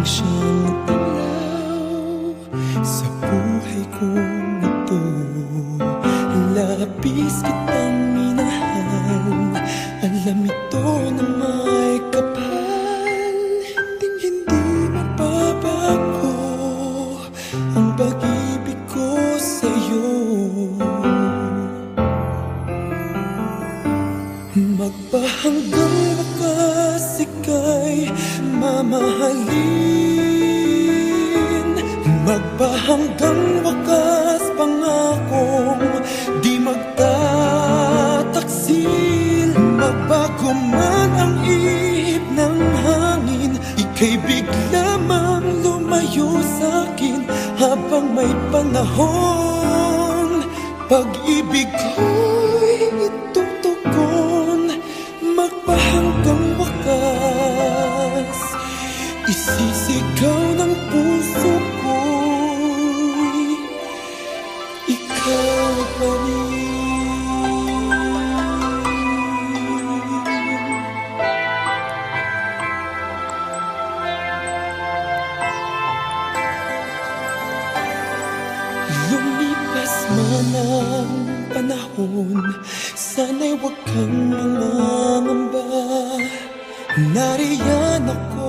siyang tulaw sa buhay kong ito. Labis kitang minahal, alam ito na may kapal. Hindi mababago ang pag-ibig ko sa'yo. Magpahanggang wakas ika'y mamahalin. Magpahanggang wakas pangakong di magtataksil. Magbago man ang ihip ng hangin, ika'y bigla mang lumayo sa'kin. Habang may panahon, pag-ibig ko'y itutugon. Magpahanggang wakas, isisigaw ng puso ko'y ikaw pa rin. Lumipas man ang panahon, sana'y huwag kang mangangamba. Nariyan ako